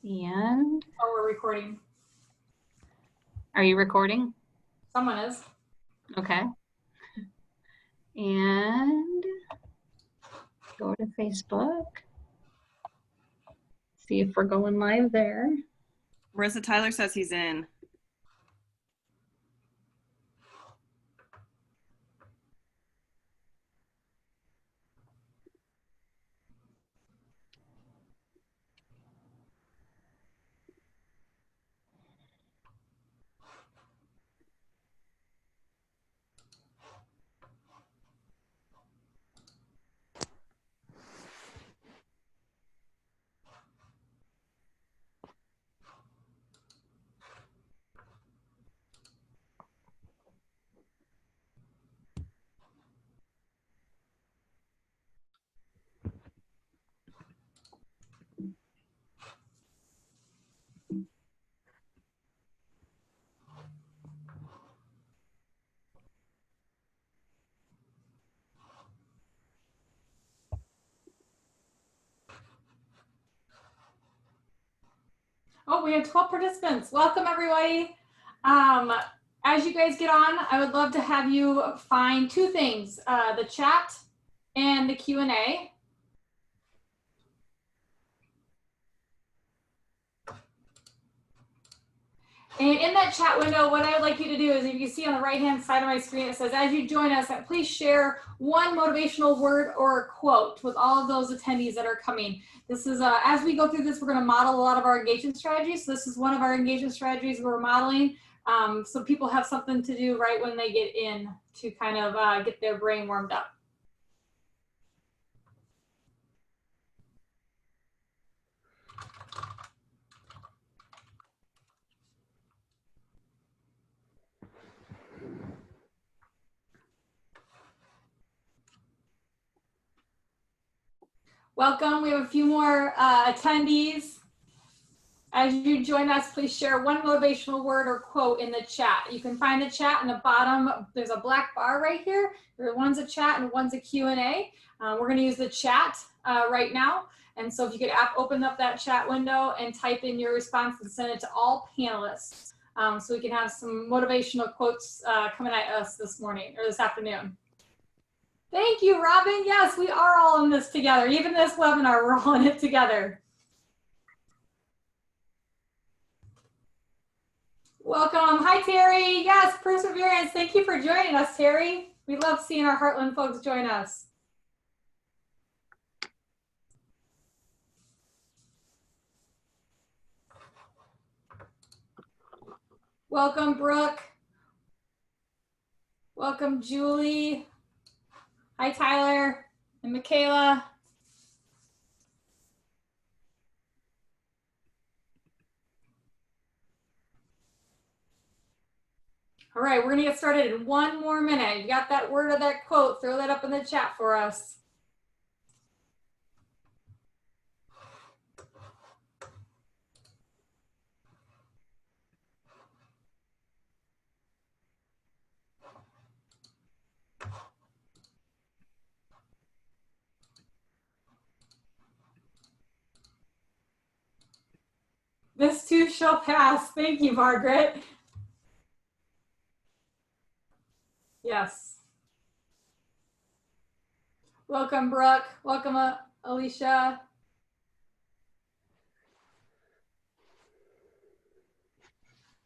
And oh, we're recording. Are you recording? Someone is. Okay. And go to Facebook. See if we're going live there. Marissa Tyler says he's in. Oh, we have 12 participants. Welcome, everybody. As you guys get on, I would love to have you find two things, the chat and the Q&A. And in that chat window, what I would like you to do is, if you see on the right-hand side of my screen, it says, as you join us, please share one motivational word or a quote with all of those attendees that are coming. This is, as we go through this, we're going to model a lot of our engagement strategies. So this is one of our engagement strategies we're modeling. So people have something to do right when they get in to kind of get their brain warmed up. Welcome. We have a few more attendees. As you join us, please share one motivational word or quote in the chat. You can find the chat in the bottom. There's a black bar right here. One's a chat and one's a Q&A. We're going to use the chat right now. And so if you could open up that chat window and type in your response and send it to all panelists, so we can have some motivational quotes coming at us this morning or this afternoon. Thank you, Robin. Yes, we are all in this together. Even this webinar, we're all in it together. Welcome. Hi, Terry. Yes, perseverance. Thank you for joining us, Terry. We love seeing our Heartland folks join us. Welcome, Brooke. Welcome, Julie. Hi, Tyler and Michaela. All right, we're gonna get started in one more minute. You got that word or that quote, throw that up in the chat for us. This too shall pass. Thank you, Margaret. Yes. Welcome, Brooke. Welcome, Alicia.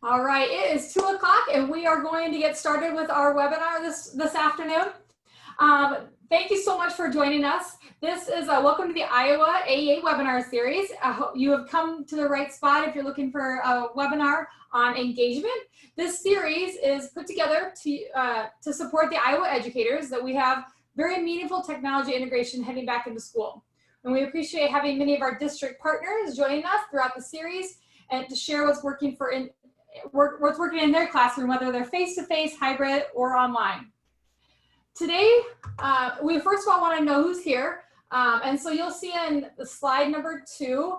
All right, it is 2 o'clock and we are going to get started with our webinar this afternoon. Thank you so much for joining us. This is welcome to the Iowa AEA webinar series. I hope you have come to the right spot if you're looking for a webinar on engagement. This series is put together to support the Iowa educators that we have very meaningful technology integration heading back into school. And we appreciate having many of our district partners joining us throughout the series and to share what's working in their classroom, whether they're face-to-face, hybrid, or online. Today, we first of all want to know who's here. And so you'll see in the slide number 2,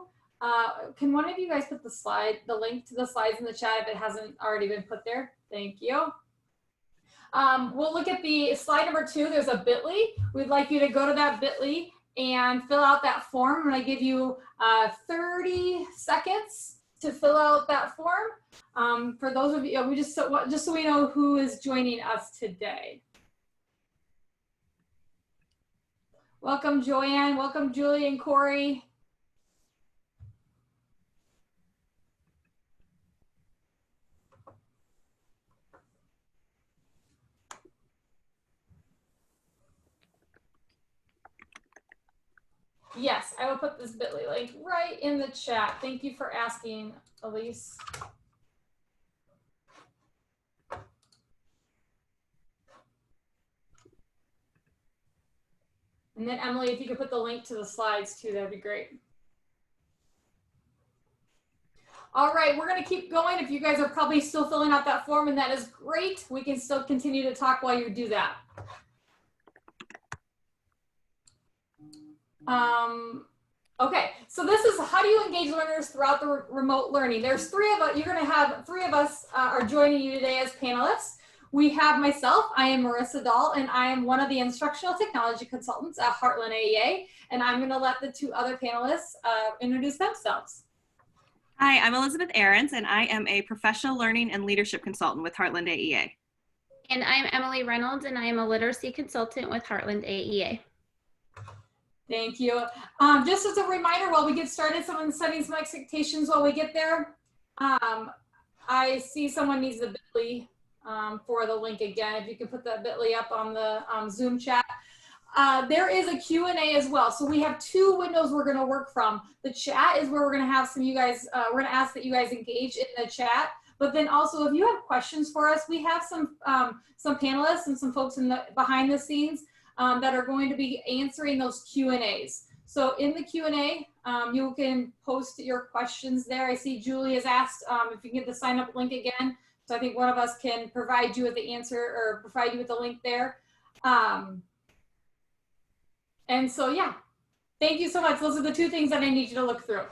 can one of you guys put the link to the slides in the chat if it hasn't already been put there? Thank you. We'll look at the slide number 2. There's a bit.ly. We'd like you to go to that bit.ly and fill out that form. I'm going to give you 30 seconds to fill out that form. For those of you, just so we know who is joining us today. Welcome, Joanne. Welcome, Julie and Corey. Yes, I will put this bit.ly link right in the chat. Thank you for asking, Elise. And then Emily, if you could put the link to the slides too, that'd be great. All right, we're gonna keep going. If you guys are probably still filling out that form, and that is great, we can still continue to talk while you do that. Okay, so this is how do you engage learners throughout the remote learning. There's three of us, you're gonna have three of us are joining you today as panelists. We have myself, I am Marissa Dahl, and I am one of the instructional technology consultants at Heartland AEA, and I'm gonna let the two other panelists introduce themselves. Hi, I'm Elizabeth Ahrens, and I am a professional learning and leadership consultant with Heartland AEA. And I'm Emily Reynolds, and I am a literacy consultant with Heartland AEA. Thank you. Just as a reminder, while we get started, someone's setting some expectations while we get there. I see someone needs the bit.ly for the link again. If you can put that bit.ly up on the Zoom chat. There is a Q&A as well. So we have two windows we're going to work from. The chat is where we're going to have some you guys, we're going to ask that you guys engage in the chat. But then also if you have questions for us, we have some panelists and some folks in the behind the scenes that are going to be answering those Q&As. So in the Q&A, you can post your questions there. I see Julie has asked if you can get the sign up link again. So I think one of us can provide you with the answer or provide you with the link there. And so, yeah, thank you so much. Those are the two things that I need you to look through.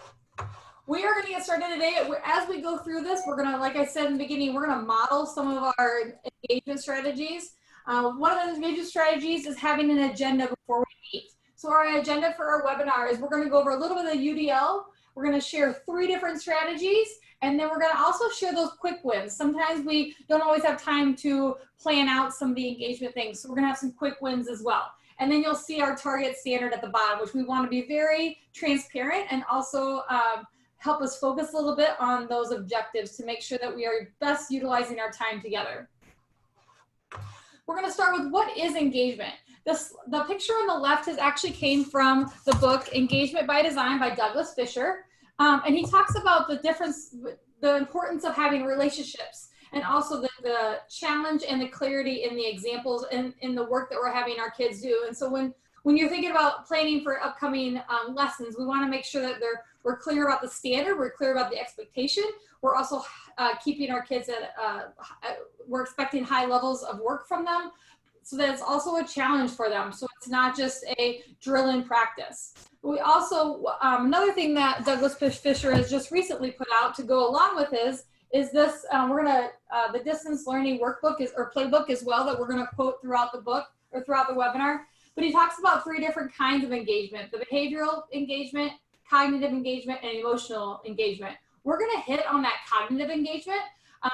We are going to get started today. As we go through this, we're going to, like I said in the beginning, we're going to model some of our engagement strategies. One of those engagement strategies is having an agenda before we meet. So our agenda for our webinar is we're going to go over a little bit of UDL. We're going to share 3 different strategies, and then we're going to also share those quick wins. Sometimes we don't always have time to plan out some of the engagement things. So we're going to have some quick wins as well. And then you'll see our target standard at the bottom, which we want to be very transparent and also help us focus a little bit on those objectives to make sure that we are best utilizing our time together. We're going to start with what is engagement. The picture on the left has actually came from the book Engagement by Design by Douglas Fisher. And he talks about the importance of having relationships, and also the challenge and the clarity in the examples and in the work that we're having our kids do. And so when you're thinking about planning for upcoming lessons, we want to make sure that we're clear about the standard, we're clear about the expectation. We're also keeping our kids we're expecting high levels of work from them, so that it's also a challenge for them. So it's not just a drill in practice. We also, another thing that Douglas Fisher has just recently put out to go along with is this, the distance learning workbook or playbook as well that we're gonna quote throughout the book or throughout the webinar. But he talks about 3 different kinds of engagement: the behavioral engagement, cognitive engagement, and emotional engagement. We're gonna hit on that cognitive engagement.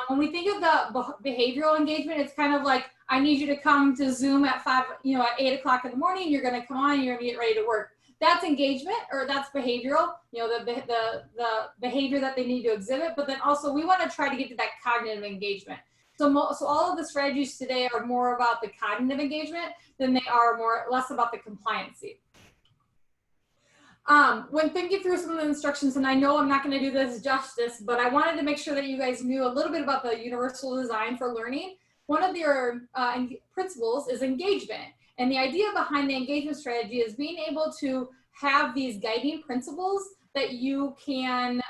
When we think of the behavioral engagement, it's kind of like, I need you to come to Zoom at 8 o'clock in the morning, you're gonna come on, you're gonna get ready to work. That's engagement, or that's behavioral, the behavior that they need to exhibit. But then also we want to try to get to that cognitive engagement. So all of the strategies today are more about the cognitive engagement than they are less about the compliancy. When thinking through some of the instructions, and I know I'm not going to do this justice, but I wanted to make sure that you guys knew a little bit about the universal design for learning. One of their principles is engagement. And the idea behind the engagement strategy is being able to have these guiding principles that you can,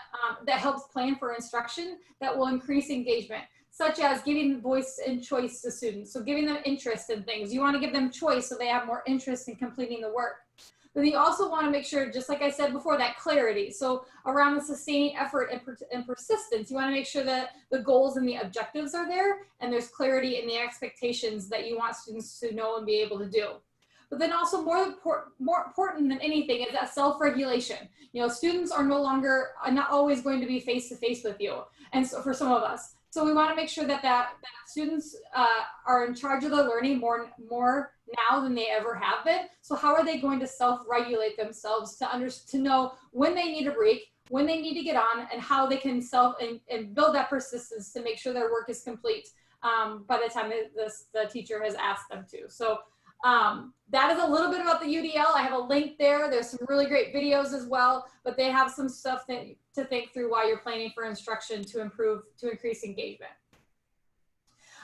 that helps plan for instruction that will increase engagement, such as giving voice and choice to students. So giving them interest in things. You want to give them choice so they have more interest in completing the work. But you also want to make sure, just like I said before, that clarity. So around the sustaining effort and persistence, you want to make sure that the goals and the objectives are there, and there's clarity in the expectations that you want students to know and be able to do. but then also more important than anything is that self-regulation. You know, students are not always going to be face-to-face with you. And so for some of us, so we want to make sure that students are in charge of their learning more now than they ever have been. So how are they going to self-regulate themselves to know when they need a break, when they need to get on, and how they can and build that persistence to make sure their work is complete by the time the teacher has asked them to. So that is a little bit about the UDL. I have a link there. There's some really great videos as well, but they have some stuff to think through while you're planning for instruction to increase engagement.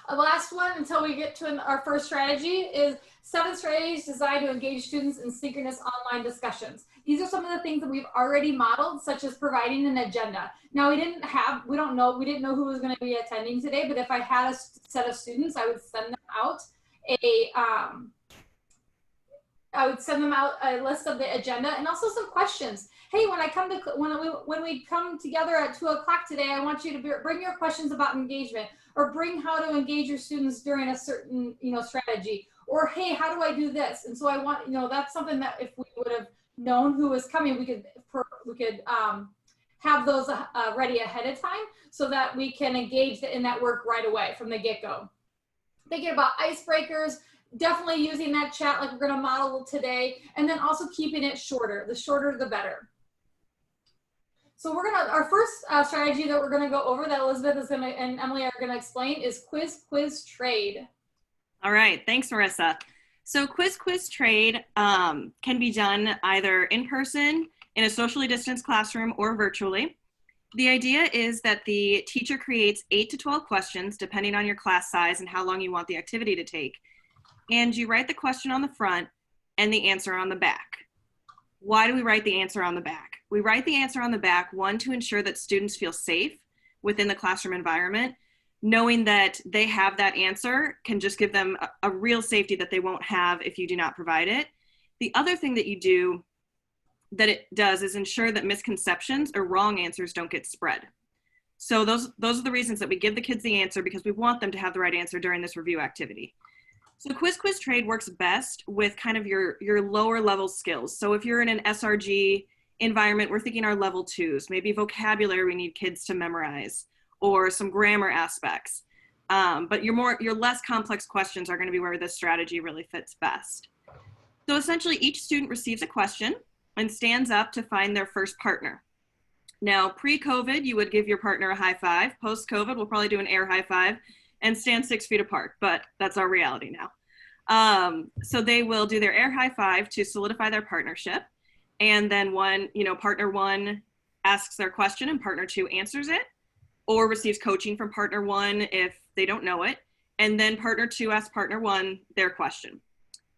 The last one until we get to our first strategy is 7 strategies designed to engage students in synchronous online discussions. These are some of the things that we've already modeled, such as providing an agenda. Now we didn't know who was going to be attending today, but if I had a set of students, I would send them out a list of the agenda and also some questions. Hey, when we come together at 2 o'clock today, I want you to bring your questions about engagement, or bring how to engage your students during a certain strategy, or hey, how do I do this? And so I want that's something that if we would have known who was coming, we could have those ready ahead of time so that we can engage in that work right away from the get-go. Thinking about icebreakers, definitely using that chat like we're going to model today, and then also keeping it shorter. The shorter, the better. So our first strategy that we're going to go over that Elizabeth and Emily are going to explain is quiz trade. All right, thanks, Marissa. So quiz trade can be done either in person, in a socially distanced classroom, or virtually. The idea is that the teacher creates 8 to 12 questions, depending on your class size and how long you want the activity to take. And you write the question on the front and the answer on the back. Why do we write the answer on the back? We write the answer on the back, one, to ensure that students feel safe within the classroom environment, knowing that they have that answer can just give them a real safety that they won't have if you do not provide it. The other thing that it does is ensure that misconceptions or wrong answers don't get spread. So those are the reasons that we give the kids the answer, because we want them to have the right answer during this review activity. So quiz trade works best with kind of your lower level skills. So if you're in an SRG environment, we're thinking our level 2s, maybe vocabulary we need kids to memorize, or some grammar aspects. But your less complex questions are going to be where this strategy really fits best. So essentially each student receives a question and stands up to find their first partner. Now, pre-COVID, you would give your partner a high five. Post-COVID, we'll probably do an air high five and stand 6 feet apart, but that's our reality now. So they will do their air high five to solidify their partnership. And then partner 1 asks their question and partner 2 answers it, or receives coaching from partner 1 if they don't know it. And then partner 2 asks partner 1 their question.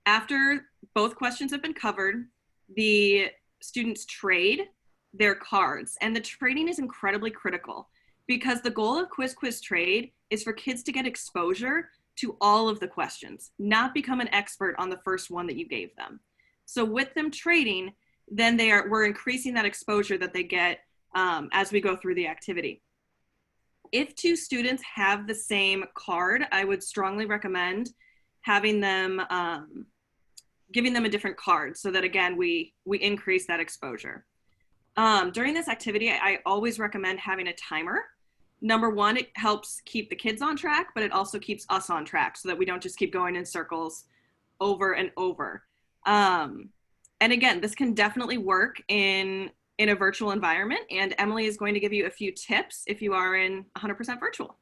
After both questions have been covered, the students trade their cards. And the trading is incredibly critical, because the goal of quiz trade is for kids to get exposure to all of the questions, not become an expert on the first one that you gave them. So with them trading, then we're increasing that exposure that they get as we go through the activity. If 2 students have the same card, I would strongly recommend having them, giving them a different card, so that again, we increase that exposure. During this activity, I always recommend having a timer. Number 1, it helps keep the kids on track, but it also keeps us on track so that we don't just keep going in circles over and over. And again, this can definitely work in a virtual environment, and Emily is going to give you a few tips if you are in 100% virtual.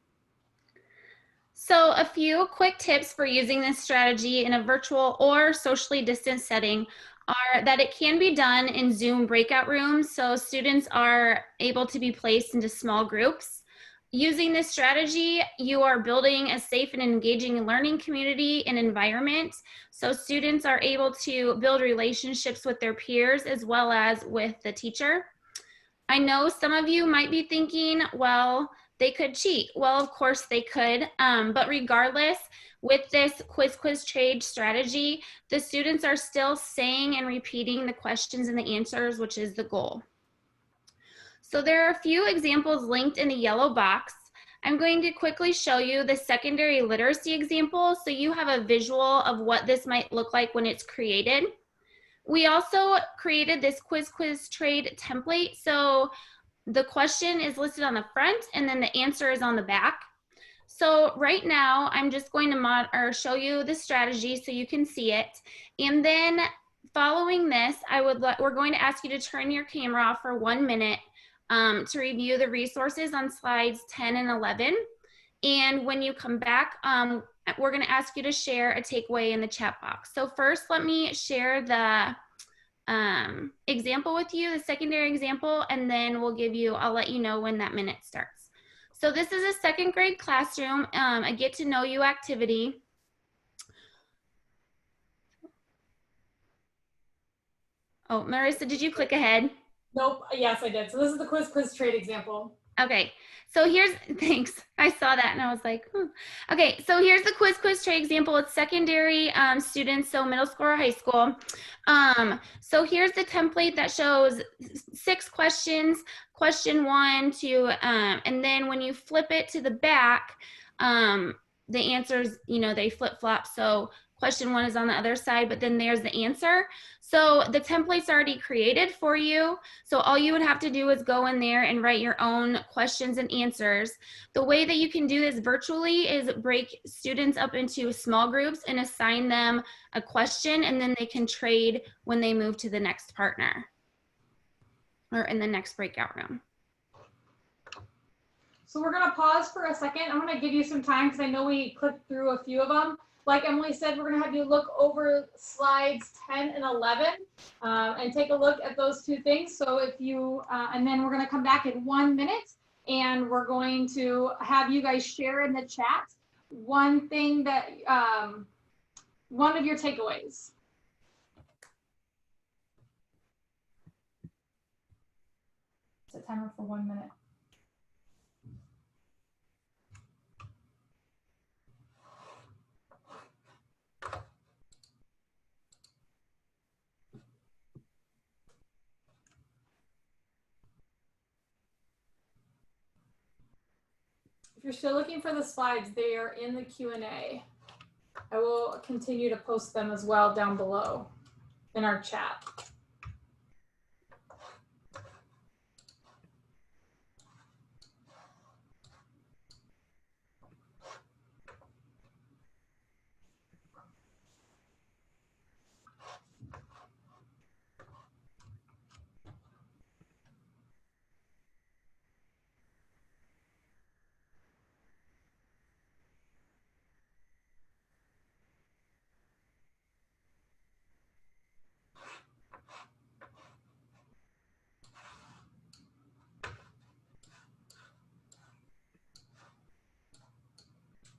So a few quick tips for using this strategy in a virtual or socially distanced setting are that it can be done in Zoom breakout rooms, so students are able to be placed into small groups. Using this strategy, you are building a safe and engaging learning community and environment, so students are able to build relationships with their peers as well as with the teacher. I know some of you might be thinking, well, they could cheat. Well, of course they could, but regardless, with this quiz trade strategy, the students are still saying and repeating the questions and the answers, which is the goal. So there are a few examples linked in the yellow box. I'm going to quickly show you the secondary literacy example so you have a visual of what this might look like when it's created. We also created this quiz trade template. So the question is listed on the front and then the answer is on the back. So right now I'm just going to show you the strategy so you can see it. And then following this, we're going to ask you to turn your camera off for 1 minute to review the resources on slides 10 and 11. And when you come back, we're going to ask you to share a takeaway in the chat box. So first, let me share the example with you, the secondary example, and then I'll let you know when that minute starts. So this is a second grade classroom, a get to know you activity. Oh, Marissa, did you click ahead? Nope. Yes, I did. So this is the quiz trade example. Okay, so thanks. I saw that and I was like, okay, so here's the quiz trade example. It's secondary students, so middle school or high school. So here's the template that shows 6 questions, question 1 to, and then when you flip it to the back, the answers, they flip flop. So question 1 is on the other side, but then there's the answer. So the template's already created for you. So all you would have to do is go in there and write your own questions and answers. The way that you can do this virtually is break students up into small groups and assign them a question, and then they can trade when they move to the next partner or in the next breakout room. So we're going to pause for a second. I'm going to give you some time because I know we clicked through a few of them. Like Emily said, we're going to have you look over slides 10 and 11 and take a look at those 2 things. So if you, and then we're going to come back in 1 minute and we're going to have you guys share in the chat one thing that, one of your takeaways. Set timer for 1 minute. If you're still looking for the slides, they are in the Q&A. I will continue to post them as well down below in our chat.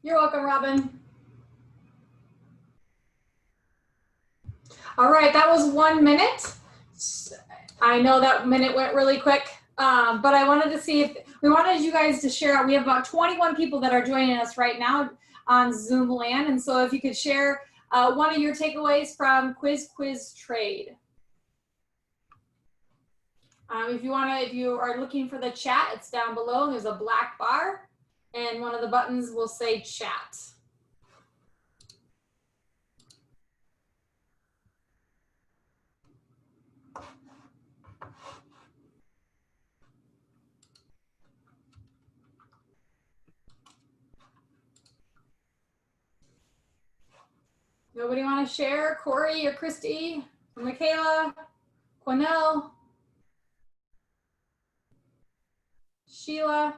You're welcome, Robin. All right, that was 1 minute. I know that minute went really quick, but I wanted to see if we wanted you guys to share. We have about 21 people that are joining us right now on Zoom land, and so if you could share one of your takeaways from quiz trade. If you are looking for the chat, it's down below. And there's a black bar, and one of the buttons will say chat. Nobody want to share? Corey or Christy or Michaela, Quanell, Sheila.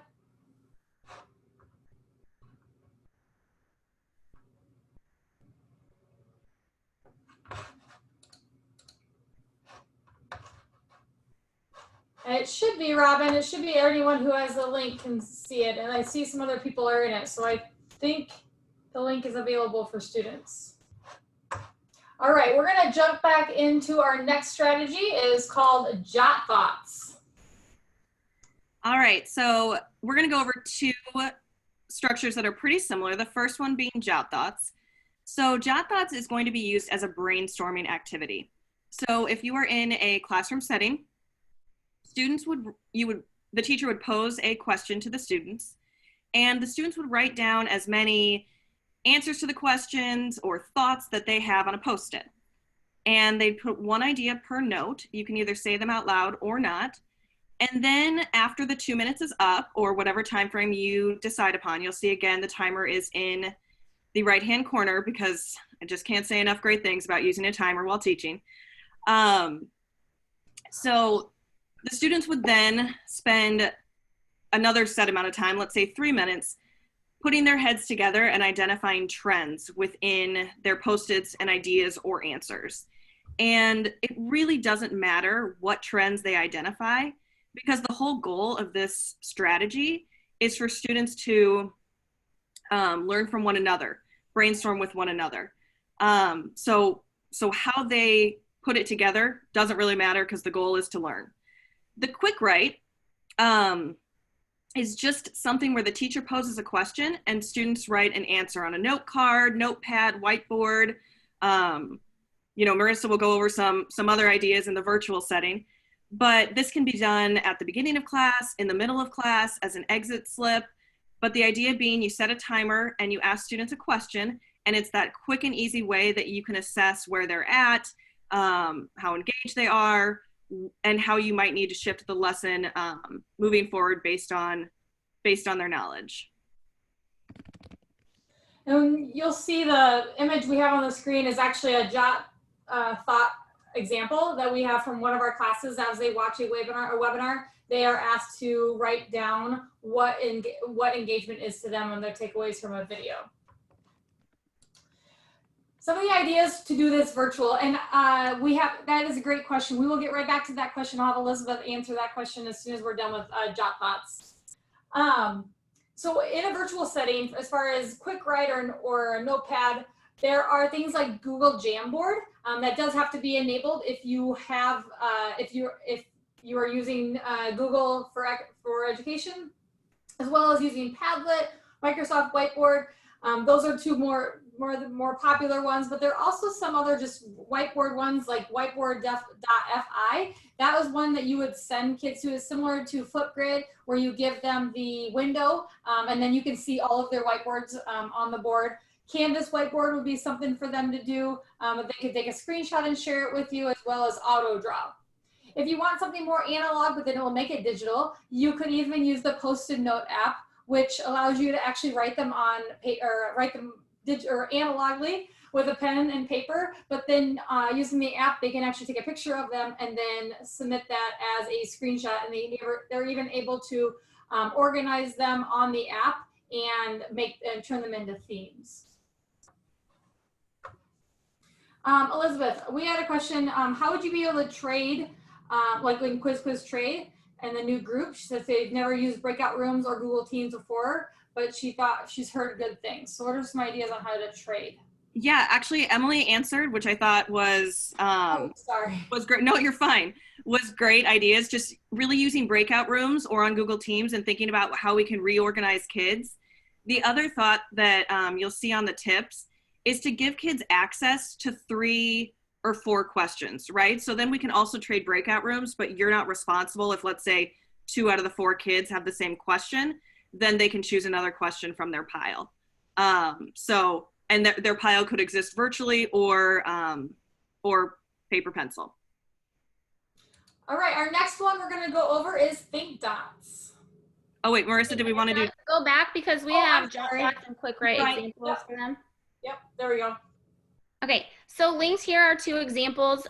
And it should be, Robin, it should be anyone who has the link can see it. And I see some other people are in it. So I think the link is available for students. All right, we're going to jump back into our next strategy. It is called Jot Thoughts. All right, so we're going to go over 2 structures that are pretty similar. The first one being Jot Thoughts. So Jot Thoughts is going to be used as a brainstorming activity. So if you are in a classroom setting, the teacher would pose a question to the students, And the students would write down as many answers to the questions or thoughts that they have on a Post-it. And they'd put one idea per note. You can either say them out loud or not. And then after the 2 minutes is up, or whatever time frame you decide upon, you'll see again the timer is in the right-hand corner, because I just can't say enough great things about using a timer while teaching. So the students would then spend another set amount of time, let's say 3 minutes, putting their heads together and identifying trends within their Post-its and ideas or answers. And it really doesn't matter what trends they identify, because the whole goal of this strategy is for students to learn from one another, brainstorm with one another. So how they put it together doesn't really matter, because the goal is to learn. The quick write is just something where the teacher poses a question and students write an answer on a note card, notepad, whiteboard. Marissa will go over some other ideas in the virtual setting, but this can be done at the beginning of class, in the middle of class, as an exit slip. But the idea being, you set a timer and you ask students a question, and it's that quick and easy way that you can assess where they're at, how engaged they are, and how you might need to shift the lesson moving forward based on their knowledge. And you'll see the image we have on the screen is actually a jot thought example that we have from one of our classes. As they watch a webinar, they are asked to write down what engagement is to them and their takeaways from a video. Some of the ideas to do this virtual, and that is a great question. We will get right back to that question. I'll have Elizabeth answer that question as soon as we're done with jot thoughts. So in a virtual setting, as far as quick write or a notepad, there are things like Google Jamboard that does have to be enabled if you have if you are using Google for education, as well as using Padlet, Microsoft Whiteboard. Those are two more popular ones, but there are also some other just whiteboard ones like whiteboard.fi. That was one that you would send kids to, is similar to Flipgrid, where you give them the window and then you can see all of their whiteboards on the board. Canvas whiteboard would be something for them to do. But they could take a screenshot and share it with you, as well as auto draw. If you want something more analog, but then it will make it digital, you could even use the Post-it note app, which allows you to actually write them on or analogly with a pen and paper, but then using the app, they can actually take a picture of them and then submit that as a screenshot, and they're even able to organize them on the app and turn them into themes. Elizabeth, we had a question. How would you be able to trade, like in Quiz Trade and the new group? She says they've never used breakout rooms or Google Teams before, but she's heard good things. So what are some ideas on how to trade? Yeah, actually, Emily answered, which I thought was was great. No, you're fine. Was great ideas. Just really using breakout rooms or on Google Teams and thinking about how we can reorganize kids. The other thought that you'll see on the tips is to give kids access to 3 or 4 questions, right? So then we can also trade breakout rooms, but you're not responsible if, let's say, 2 out of the 4 kids have the same question, then they can choose another question from their pile. And their pile could exist virtually or paper pencil. All right, our next one we're gonna go over is Think Dots. Oh wait, Marissa, did we want to do? Go back because we have jot dots and quick write examples for them. Yep, there we go. Okay, so linked here are 2 examples.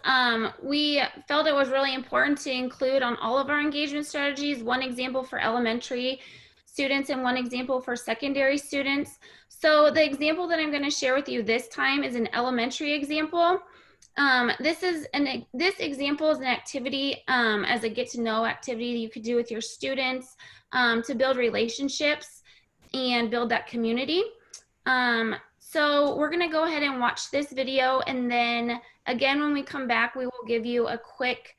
We felt it was really important to include on all of our engagement strategies, 1 example for elementary students and 1 example for secondary students. So the example that I'm going to share with you this time is an elementary example. This example is an activity, as a get to know activity you could do with your students to build relationships and build that community. So we're going to go ahead and watch this video, and then again when we come back we will give you a quick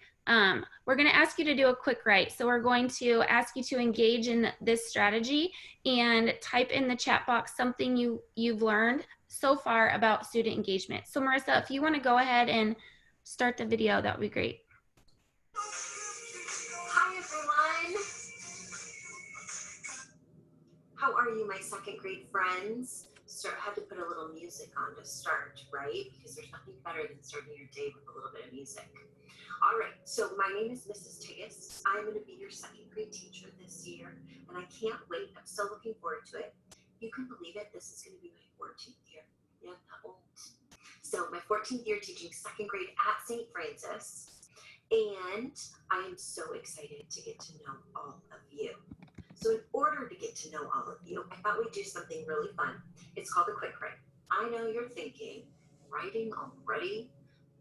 we're going to ask you to do a quick write. So we're going to ask you to engage in this strategy and type in the chat box something you've learned so far about student engagement. So Marissa, if you want to go ahead and start the video, that would be great. Hi everyone. How are you? my second grade friends had to put a little music on to start, right? Because there's nothing better than starting your day with a little bit of music. All right, so my name is Mrs. Tiggis. I'm going to be your second grade teacher this year, and I can't wait. I'm so looking forward to it. You can believe it, this is going to be my 14th year. Yeah, I'm not old. So my 14th year teaching second grade at St. Francis, and I am so excited to get to know all of you. So in order to get to know all of you, I thought we'd do something really fun. It's called a quick write. I know you're thinking, writing already?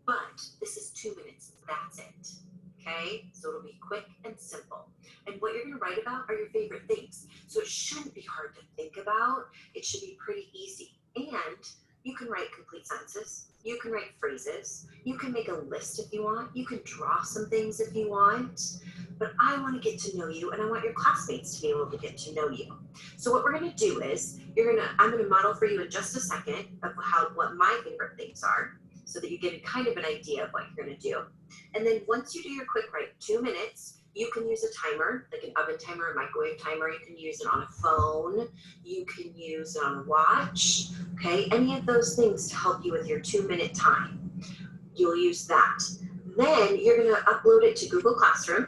But this is 2 minutes, that's it. Okay, so it'll be quick and simple. And what you're gonna write about are your favorite things. So it shouldn't be hard to think about. It should be pretty easy. And you can write complete sentences. You can write phrases. You can make a list if you want. You can draw some things if you want. But I wanna get to know you, and I want your classmates to be able to get to know you. So what we're gonna do is, I'm gonna model for you in just a second of what my favorite things are, so that you get kind of an idea of what you're going to do. And then once you do your quick write, 2 minutes, you can use a timer, like an oven timer, a microwave timer. You can use it on a phone. You can use it on a watch, okay? Any of those things to help you with your 2-minute time. You'll use that. Then you're going to upload it to Google Classroom,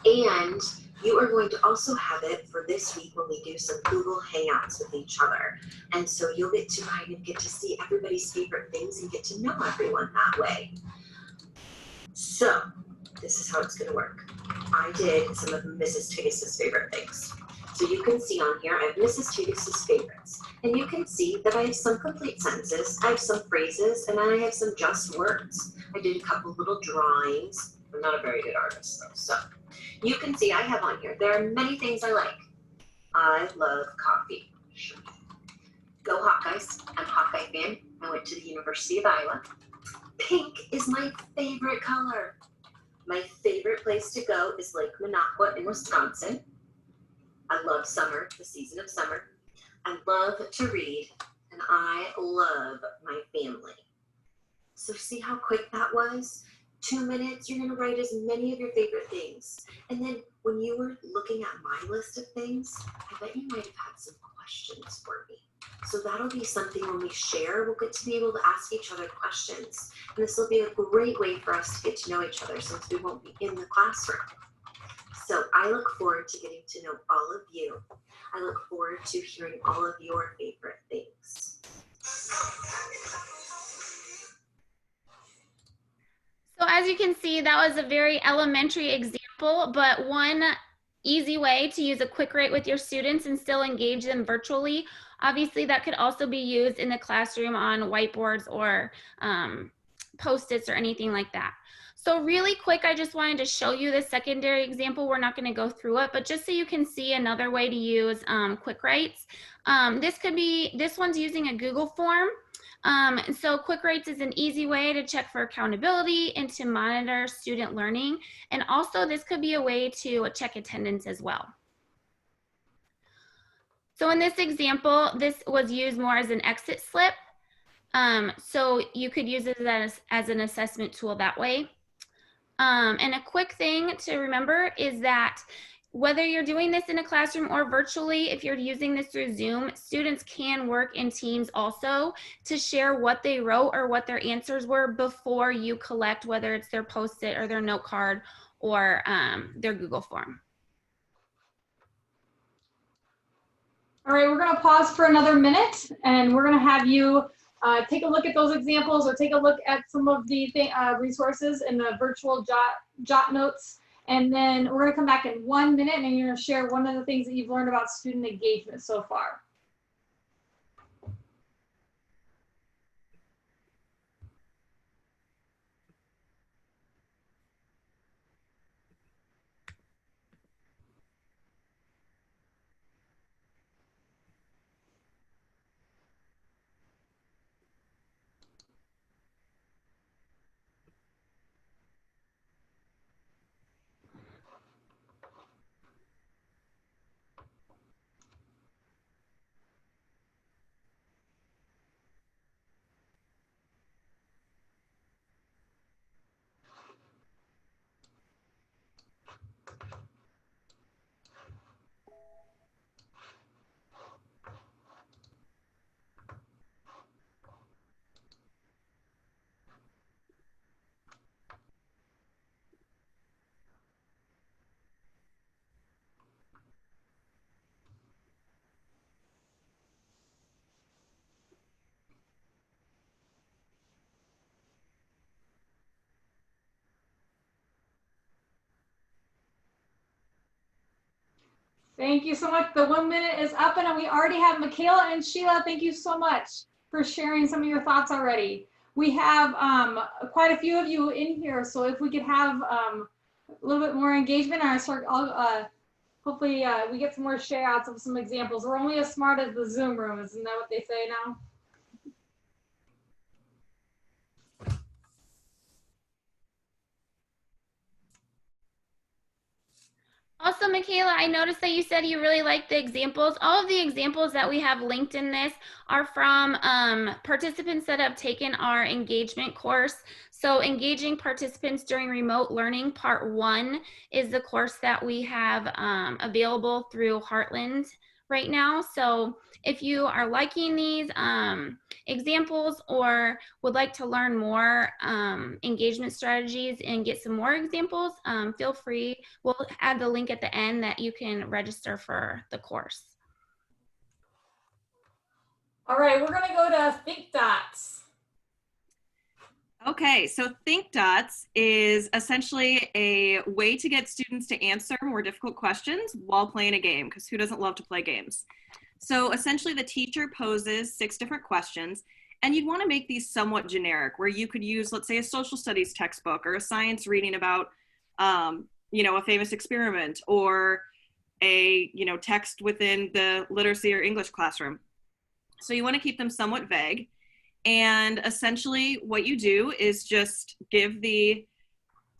and you are going to also have it for this week when we do some Google Hangouts with each other. And so you'll get to kind of get to see everybody's favorite things and get to know everyone that way. So this is how it's going to work. I did some of Mrs. Tiggis's favorite things. So you can see on here, I have Mrs. Tiggis's favorites. And you can see that I have some complete sentences, I have some phrases, and then I have some just words. I did a couple little drawings. I'm not a very good artist though, so. You can see I have on here, there are many things I like. I love coffee. Go Hawkeyes, I'm a Hawkeye fan. I went to the University of Iowa. Pink is my favorite color. My favorite place to go is Lake Minocqua in Wisconsin. I love summer, the season of summer. I love to read, and I love my family. So see how quick that was? 2 minutes, you're gonna write as many of your favorite things. And then when you were looking at my list of things, I bet you might have had some questions for me. So that'll be something when we share, we'll get to be able to ask each other questions. And this will be a great way for us to get to know each other since we won't be in the classroom. So I look forward to getting to know all of you. I look forward to hearing all of your favorite things. So as you can see, that was a very elementary example, but one easy way to use a quick write with your students and still engage them virtually. Obviously, that could also be used in the classroom on whiteboards or Post-its or anything like that. So really quick, I just wanted to show you the secondary example. We're not going to go through it, but just so you can see another way to use quick writes. This one's using a Google form. So quick writes is an easy way to check for accountability and to monitor student learning. And also this could be a way to check attendance as well. So in this example, this was used more as an exit slip. So you could use it as an assessment tool that way. And a quick thing to remember is that whether you're doing this in a classroom or virtually, if you're using this through Zoom, students can work in teams also to share what they wrote or what their answers were before you collect, whether it's their Post-it or their note card or their Google form. All right, we're going to pause for another minute, and we're going to have you take a look at those examples or take a look at some of the resources in the virtual jot notes. And then we're going to come back in 1 minute, and you're going to share one of the things that you've learned about student engagement so far. Thank you so much. The 1 minute is up, and we already have Michaela and Sheila. Thank you so much for sharing some of your thoughts already. We have quite a few of you in here, so if we could have a little bit more engagement, hopefully we get some more share outs of some examples. We're only as smart as the Zoom room, isn't that what they say now? Also, Michaela, I noticed that you said you really like the examples. All of the examples that we have linked in this are from participants that have taken our engagement course. So engaging participants during remote learning, part 1 is the course that we have available through Heartland right now. So if you are liking these examples or would like to learn more engagement strategies and get some more examples, feel free. We'll add the link at the end that you can register for the course. All right, we're gonna go to Think Dots. Okay, so Think Dots is essentially a way to get students to answer more difficult questions while playing a game, because who doesn't love to play games? So essentially the teacher poses 6 different questions, and you'd want to make these somewhat generic, where you could use, let's say, a social studies textbook or a science reading about, a famous experiment, or a, text within the literacy or English classroom. So you want to keep them somewhat vague. And essentially what you do is just give the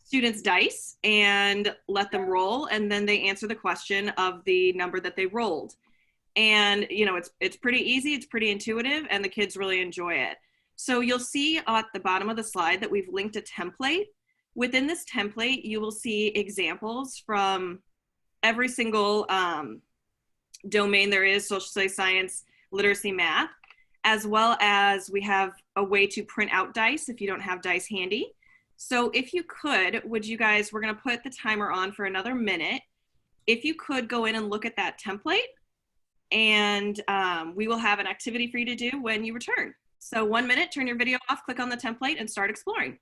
students dice and let them roll, and then they answer the question of the number that they rolled. And it's pretty easy, it's pretty intuitive, and the kids really enjoy it. So you'll see at the bottom of the slide that we've linked a template. Within this template, you will see examples from every single domain there is: social studies, science, literacy, math, as well as we have a way to print out dice if you don't have dice handy. So if you could, we're gonna put the timer on for another minute. If you could go in and look at that template, and we will have an activity for you to do when you return. So 1 minute, turn your video off, click on the template, and start exploring.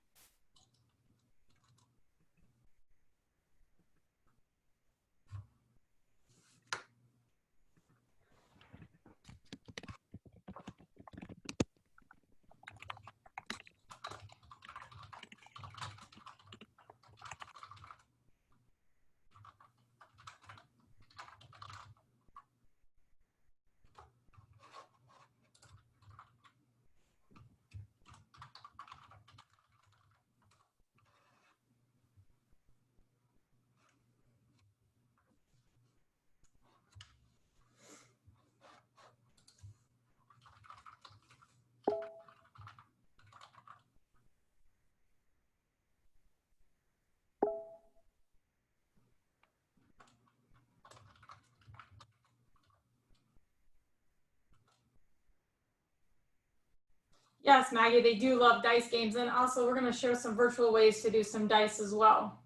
Yes, Maggie, they do love dice games. And also we're gonna share some virtual ways to do some dice as well.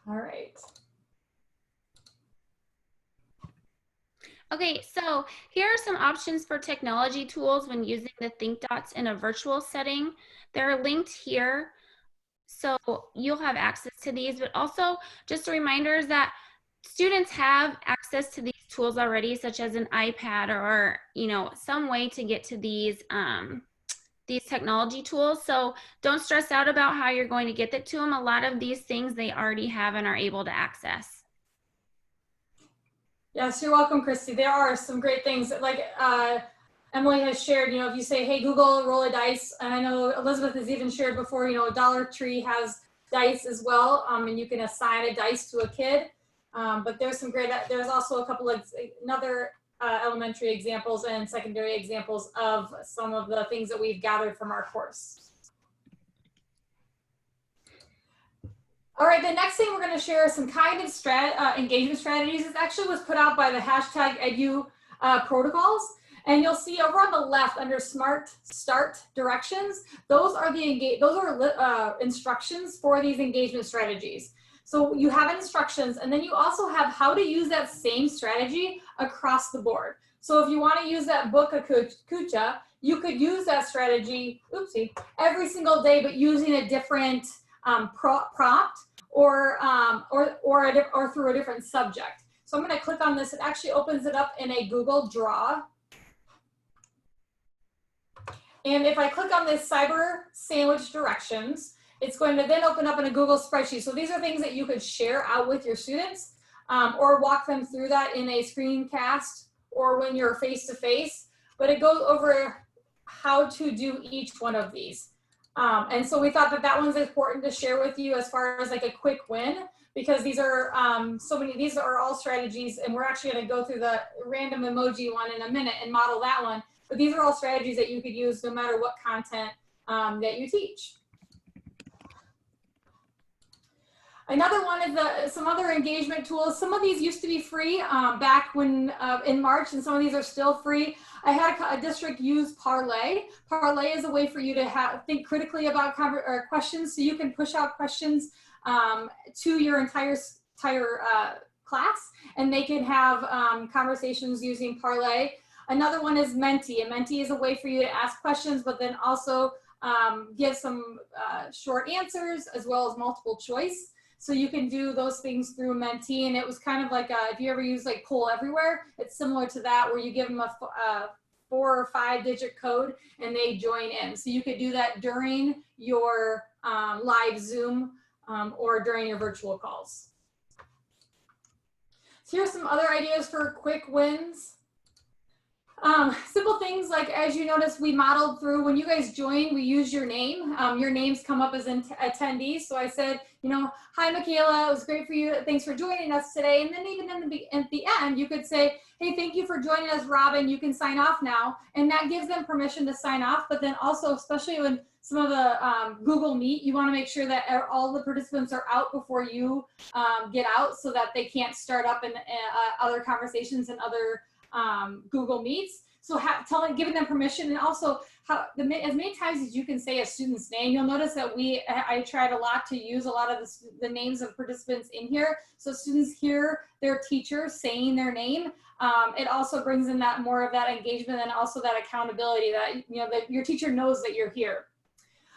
All right. Okay, so here are some options for technology tools when using the Think Dots in a virtual setting. They're linked here, so you'll have access to these, but also just a reminder that students have access to these tools already, such as an iPad or some way to get to these technology tools. So don't stress out about how you're going to get that to them. A lot of these things they already have and are able to access. Yes, you're welcome, Christy. There are some great things like Emily has shared, if you say, hey, Google, roll a dice. And I know Elizabeth has even shared before, Dollar Tree has dice as well. And you can assign a dice to a kid. But there's also a couple of another elementary examples and secondary examples of some of the things that we've gathered from our course. All right, the next thing we're going to share is some kind of engagement strategies. This actually was put out by the #edu protocols. And you'll see over on the left under Smart Start directions, those are instructions for these engagement strategies. So you have instructions, and then you also have how to use that same strategy across the board. So if you want to use that book of Kucha, you could use that strategy, every single day, but using a different prompt or through a different subject. So I'm going to click on this. It actually opens it up in a Google Draw. And if I click on this cyber sandwich directions, it's going to then open up in a Google spreadsheet. So these are things that you could share out with your students or walk them through that in a screencast or when you're face-to-face. But it goes over how to do each one of these. And so we thought that that one's important to share with you as far as like a quick win, because these are these are all strategies, and we're actually going to go through the random emoji one in a minute and model that one. But these are all strategies that you could use no matter what content that you teach. Another one is some other engagement tools. Some of these used to be free back when in March, and some of these are still free. I had a district use Parlay. Parlay is a way for you to think critically about questions, so you can push out questions to your entire class, and they can have conversations using Parlay. Another one is Menti, and Menti is a way for you to ask questions, but then also give some short answers as well as multiple choice. So you can do those things through Menti, and it was kind of like if you ever use like Poll Everywhere, it's similar to that, where you give them a 4 or 5 digit code and they join in. So you could do that during your live Zoom or during your virtual calls. So here's some other ideas for quick wins. Simple things like, as you notice, we modeled through when you guys join, we use your name. Your names come up as attendees. So I said, you know, hi, Michaela, it was great for you. Thanks for joining us today. And then even at the end, you could say, hey, thank you for joining us, Robin. You can sign off now. And that gives them permission to sign off. But then also, especially when some of the Google Meet, you want to make sure that all the participants are out before you get out, so that they can't start up in other conversations and other Google Meets. So giving them permission, and also as many times as you can say a student's name. You'll notice that I tried a lot to use a lot of the names of participants in here, so students hear their teacher saying their name. It also brings in that more of that engagement and also that accountability that, you know, that your teacher knows that you're here.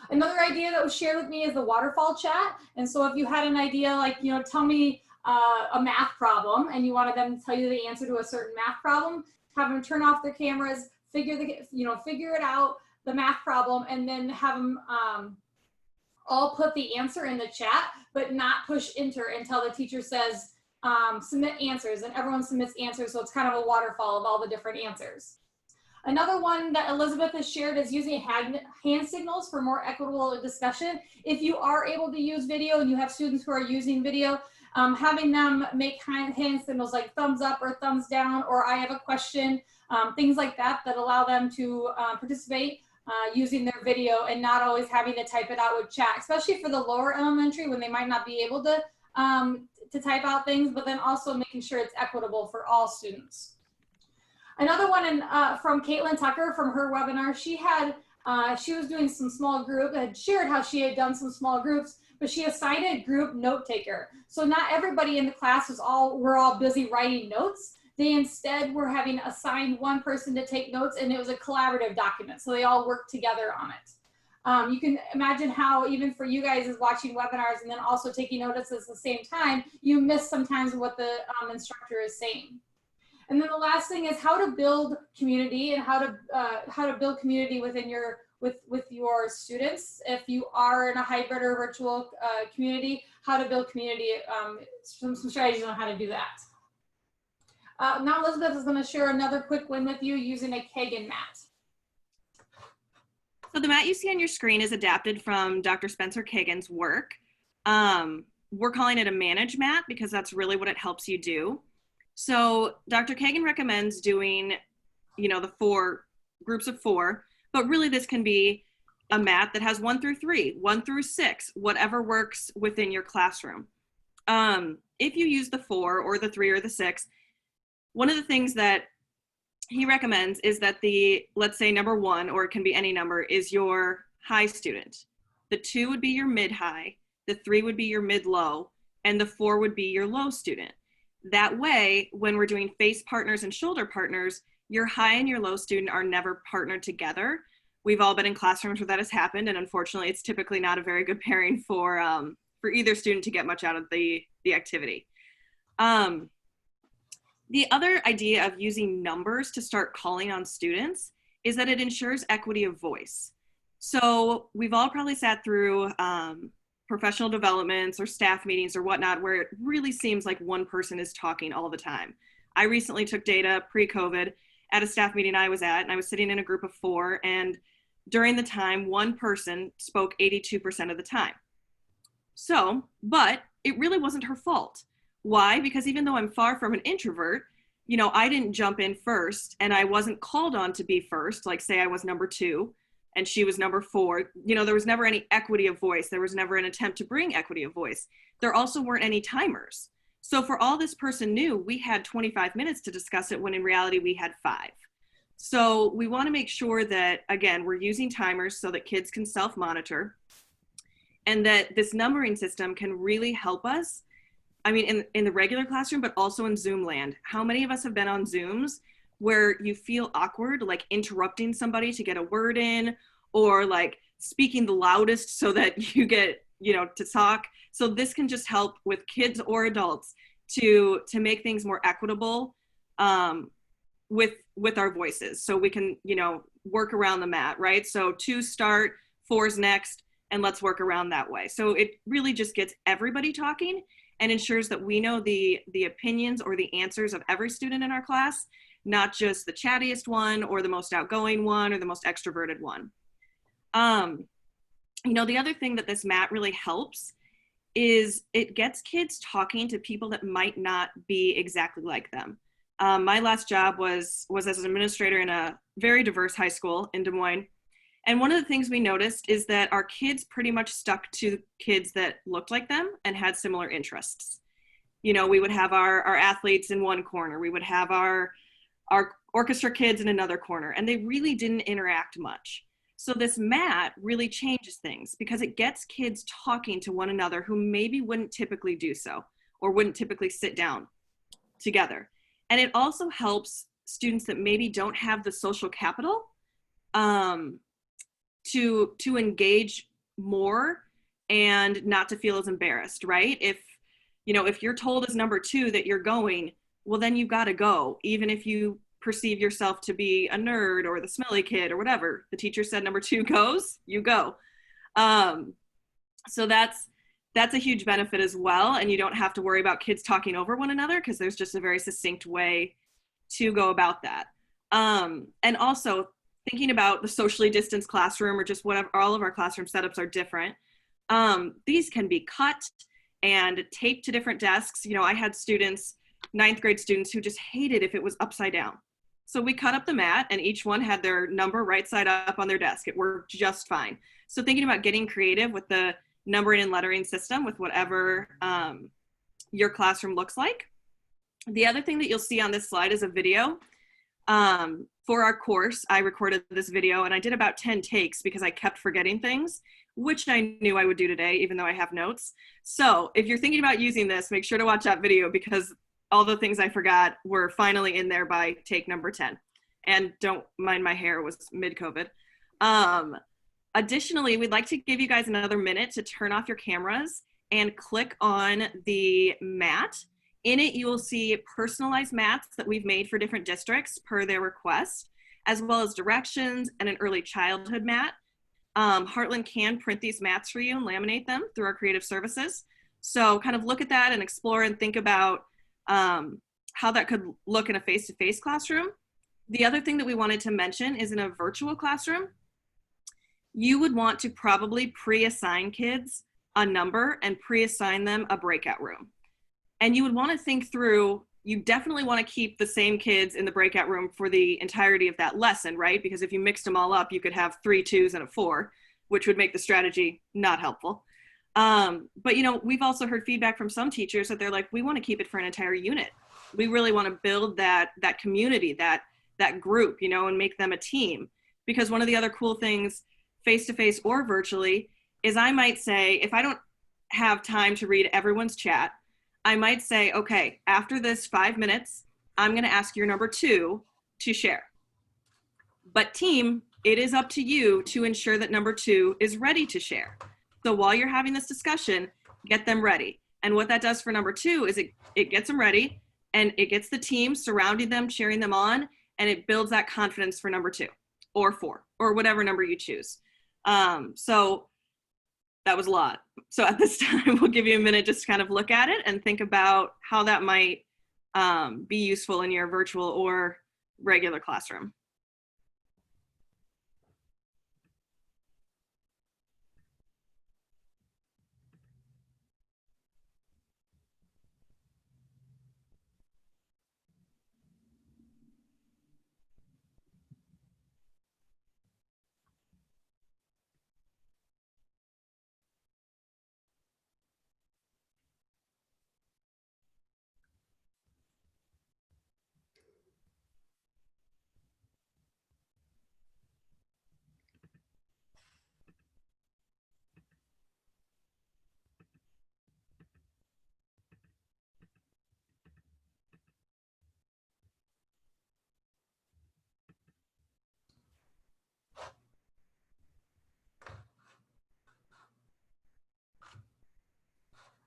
Another idea that was shared with me is the waterfall chat. And so if you had an idea like, you know, tell me a math problem, and you wanted them to tell you the answer to a certain math problem, have them turn off their cameras, figure it out, the math problem, and then have them all put the answer in the chat, but not push enter until the teacher says submit answers, and everyone submits answers. So it's kind of a waterfall of all the different answers. Another one that Elizabeth has shared is using hand signals for more equitable discussion. If you are able to use video and you have students who are using video, having them make hand signals like thumbs up or thumbs down, or I have a question, things like that allow them to participate using their video and not always having to type it out with chat, especially for the lower elementary when they might not be able to type out things, but then also making sure it's equitable for all students. Another one from Caitlin Tucker from her webinar, she was doing some small group, had shared how she had done some small groups, but she assigned a group note taker. So not everybody in the class were all busy writing notes. They instead were having assigned one person to take notes, and it was a collaborative document. So they all worked together on it. You can imagine how even for you guys as watching webinars and then also taking notes at the same time, you miss sometimes what the instructor is saying. And then the last thing is how to build community, and how to build community within with your students. If you are in a hybrid or virtual community, how to build community, some strategies on how to do that. Now Elizabeth is going to share another quick win with you using a Kagan mat. So the mat you see on your screen is adapted from Dr. Spencer Kagan's work. We're calling it a manage mat because that's really what it helps you do. So Dr. Kagan recommends doing, you know, the 4 groups of 4, but really this can be a mat that has 1 through 3, 1 through 6, whatever works within your classroom. If you use the 4 or the 3 or the 6, one of the things that he recommends is that the, let's say number 1, or it can be any number, is your high student. The 2 would be your mid-high, the 3 would be your mid-low, and the 4 would be your low student. That way, when we're doing face partners and shoulder partners, your high and your low student are never partnered together. We've all been in classrooms where that has happened, and unfortunately, it's typically not a very good pairing for either student to get much out of the activity. The other idea of using numbers to start calling on students is that it ensures equity of voice. So we've all probably sat through professional developments or staff meetings or whatnot, where it really seems like one person is talking all the time. I recently took data pre-COVID at a staff meeting I was at, and I was sitting in a group of 4, and during the time, one person spoke 82% of the time. So, but it really wasn't her fault. Why? Because even though I'm far from an introvert, you know, I didn't jump in first, and I wasn't called on to be first, like say I was number 2 and she was number 4. You know, there was never any equity of voice. There was never an attempt to bring equity of voice. There also weren't any timers. So for all this person knew, we had 25 minutes to discuss it, when in reality we had 5. So we want to make sure that, again, we're using timers so that kids can self-monitor, and that this numbering system can really help us. I mean, in the regular classroom, but also in Zoom land. How many of us have been on Zooms where you feel awkward, like interrupting somebody to get a word in, or like speaking the loudest so that you get, you know, to talk? So this can just help with kids or adults to make things more equitable with our voices. So we can, you know, work around the mat, right? So 2 start, 4's next, and let's work around that way. So it really just gets everybody talking and ensures that we know the opinions or the answers of every student in our class, not just the chattiest one or the most outgoing one or the most extroverted one. You know, the other thing that this mat really helps is it gets kids talking to people that might not be exactly like them. My last job was as an administrator in a very diverse high school in Des Moines. And one of the things we noticed is that our kids pretty much stuck to kids that looked like them and had similar interests. You know, we would have our athletes in one corner. We would have our orchestra kids in another corner, and they really didn't interact much. So this mat really changes things because it gets kids talking to one another who maybe wouldn't typically do so or wouldn't typically sit down together. And it also helps students that maybe don't have the social capital to engage more and not to feel as embarrassed, right? If you're told as number 2 that you're going, well, then you've got to go, even if you perceive yourself to be a nerd or the smelly kid or whatever. The teacher said number 2 goes, you go. So that's a huge benefit as well. And you don't have to worry about kids talking over one another because there's just a very succinct way to go about that. And also thinking about the socially distanced classroom, or just whatever, all of our classroom setups are different. These can be cut and taped to different desks. You know, I had students, 9th grade students, who just hated if it was upside down. So we cut up the mat and each one had their number right side up on their desk. It worked just fine. So thinking about getting creative with the numbering and lettering system with whatever your classroom looks like. The other thing that you'll see on this slide is a video. For our course, I recorded this video and I did about 10 takes because I kept forgetting things, which I knew I would do today, even though I have notes. So if you're thinking about using this, make sure to watch that video because all the things I forgot were finally in there by take number 10. And don't mind my hair, was mid-COVID. Additionally, we'd like to give you guys another minute to turn off your cameras and click on the mat. In it, you will see personalized mats that we've made for different districts per their request, as well as directions and an early childhood mat. Heartland can print these mats for you and laminate them through our creative services. So kind of look at that and explore and think about how that could look in a face-to-face classroom. The other thing that we wanted to mention is in a virtual classroom, you would want to probably pre-assign kids a number and pre-assign them a breakout room. And you would want to think through, you definitely want to keep the same kids in the breakout room for the entirety of that lesson, right? Because if you mixed them all up, you could have 3 2s and a 4, which would make the strategy not helpful. But you know, we've also heard feedback from some teachers that they're like, we want to keep it for an entire unit. We really want to build that community, that that group, you know, and make them a team. Because one of the other cool things, face-to-face or virtually, is I might say, if I don't have time to read everyone's chat, I might say, okay, after this 5 minutes, I'm going to ask your number 2 to share. But team, it is up to you to ensure that number 2 is ready to share. So while you're having this discussion, get them ready. And what that does for number 2 is it gets them ready, and it gets the team surrounding them, cheering them on, and it builds that confidence for number 2 or 4 or whatever number you choose. So that was a lot. So at this time, we'll give you a minute just to kind of look at it and think about how that might be useful in your virtual or regular classroom.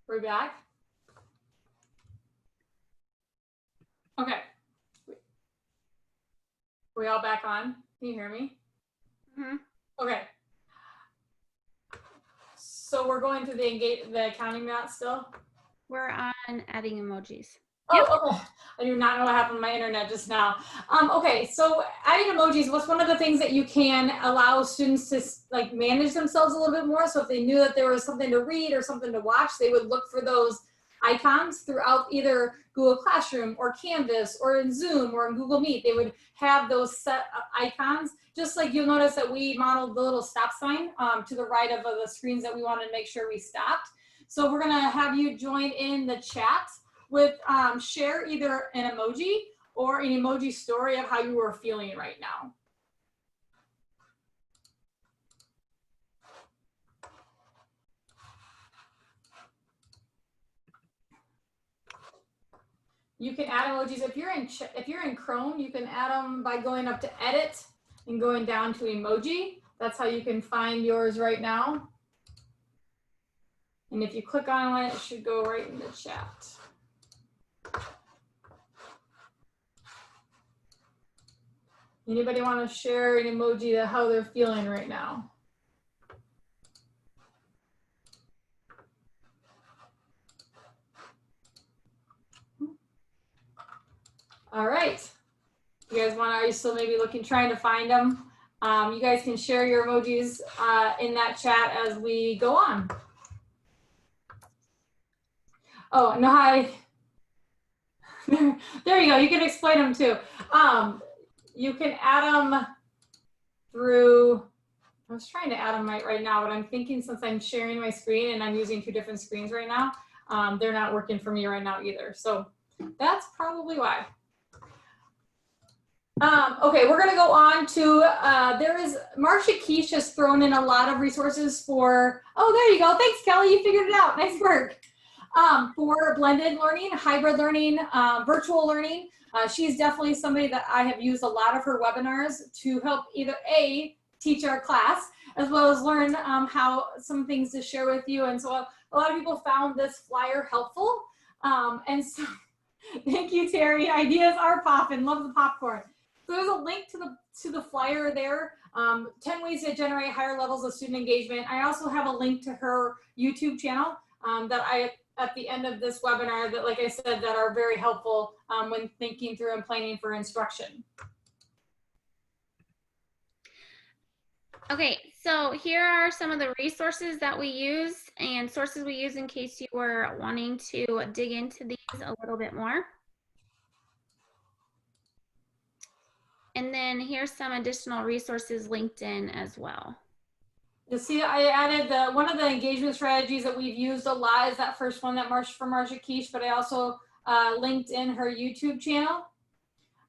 We're back. Okay. We all back on? Can you hear me? Mm-hmm. Okay. So we're going through the counting mat still? We're on adding emojis. Oh, okay. I do not know what happened to my internet just now. Okay, so adding emojis, what's one of the things that you can allow students to like manage themselves a little bit more? So if they knew that there was something to read or something to watch, they would look for those icons throughout either Google Classroom or Canvas or in Zoom or in Google Meet. They would have those set icons, just like you'll notice that we modeled the little stop sign to the right of the screens that we wanted to make sure we stopped. So we're gonna have you join in the chat with share either an emoji or an emoji story of how you are feeling right now. You can add emojis if you're in Chrome. You can add them by going up to Edit and going down to Emoji. That's how you can find yours right now. And if you click on one, it should go right in the chat. Anybody want to share an emoji to how they're feeling right now? All right. You guys want to, are you still maybe trying to find them? You guys can share your emojis in that chat as we go on. Oh, no, hi. There you go. You can explain them too. You can add them through, I was trying to add them right now, but I'm thinking since I'm sharing my screen and I'm using 2 different screens right now, they're not working for me right now either. So that's probably why. Okay, we're gonna go on to, Marcia Keish has thrown in a lot of resources for, oh, there you go. Thanks, Kelly, you figured it out. Nice work. For blended learning, hybrid learning, virtual learning. She's definitely somebody that I have used a lot of her webinars to help either A, teach our class, as well as learn how some things to share with you. And so a lot of people found this flyer helpful. And so thank you, Terry. Ideas are popping. Love the popcorn. So there's a link to the flyer there. 10 ways to generate higher levels of student engagement. I also have a link to her YouTube channel that I, at the end of this webinar, that, like I said, that are very helpful when thinking through and planning for instruction. Okay, so here are some of the resources that we use and sources we use in case you were wanting to dig into these a little bit more. And then here's some additional resources linked in as well. You'll see I added one of the engagement strategies that we've used a lot is that first one that from Marcia Keish, but I also linked in her YouTube channel.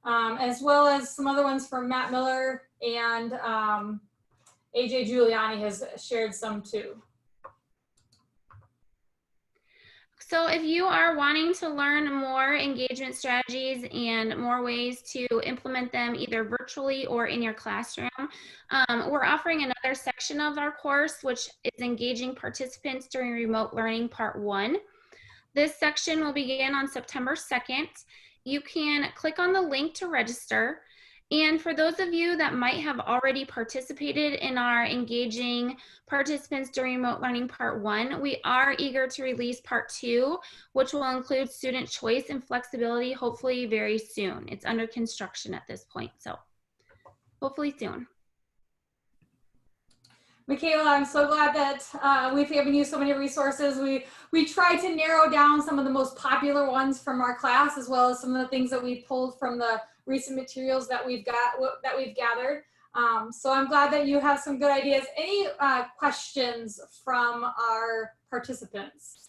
as well as some other ones from Matt Miller, and AJ Giuliani has shared some too. So if you are wanting to learn more engagement strategies and more ways to implement them either virtually or in your classroom, we're offering another section of our course, which is engaging participants during remote learning part 1. This section will begin on September 2nd. You can click on the link to register. And for those of you that might have already participated in our engaging participants during remote learning part 1, we are eager to release part 2, which will include student choice and flexibility, hopefully very soon. It's under construction at this point, so hopefully soon. Michaela, I'm so glad that we've given you so many resources. We tried to narrow down some of the most popular ones from our class, as well as some of the things that we pulled from the recent materials that we've gathered. So I'm glad that you have some good ideas. Any questions from our participants?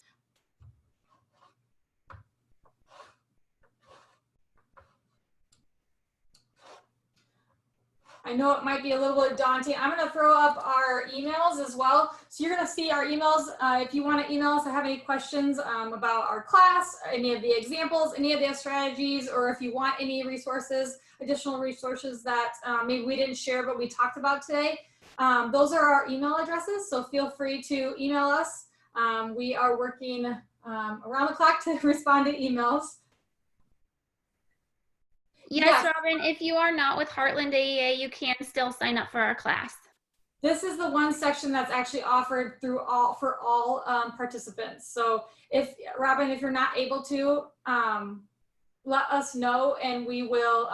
I know it might be a little bit daunting. I'm going to throw up our emails as well. So you're going to see our emails. If you want to email us or have any questions about our class, any of the examples, any of the strategies, or if you want any resources, additional resources that maybe we didn't share but we talked about today, those are our email addresses. So feel free to email us. We are working around the clock to respond to emails. Yes, Robin, if you are not with Heartland AEA, you can still sign up for our class. This is the one section that's actually offered for all participants. So if, Robin, if you're not able to, let us know and we will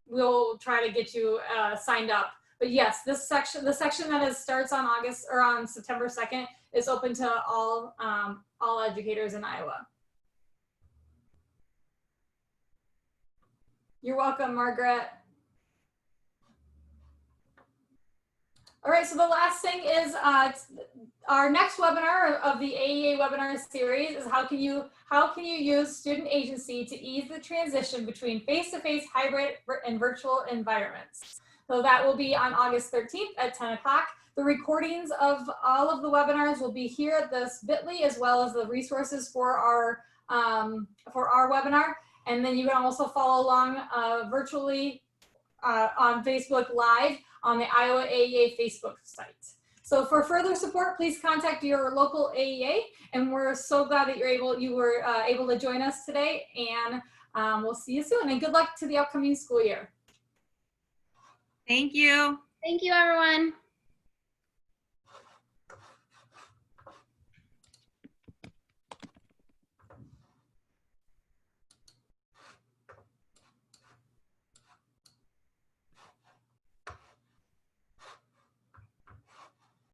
we'll try to get you signed up. But yes, this section, the section that starts on September 2nd, is open to all educators in Iowa. You're welcome, Margaret. All right, so the last thing is our next webinar of the AEA webinar series is how can you use student agency to ease the transition between face-to-face, hybrid, and virtual environments. So that will be on August 13th at 10 o'clock. The recordings of all of the webinars will be here at this bit.ly, as well as the resources for our webinar. And then you can also follow along virtually on Facebook Live on the Iowa AEA Facebook site. So for further support, please contact your local AEA. And we're so glad that you were able to join us today. And we'll see you soon. And good luck to the upcoming school year. Thank you. Thank you, everyone.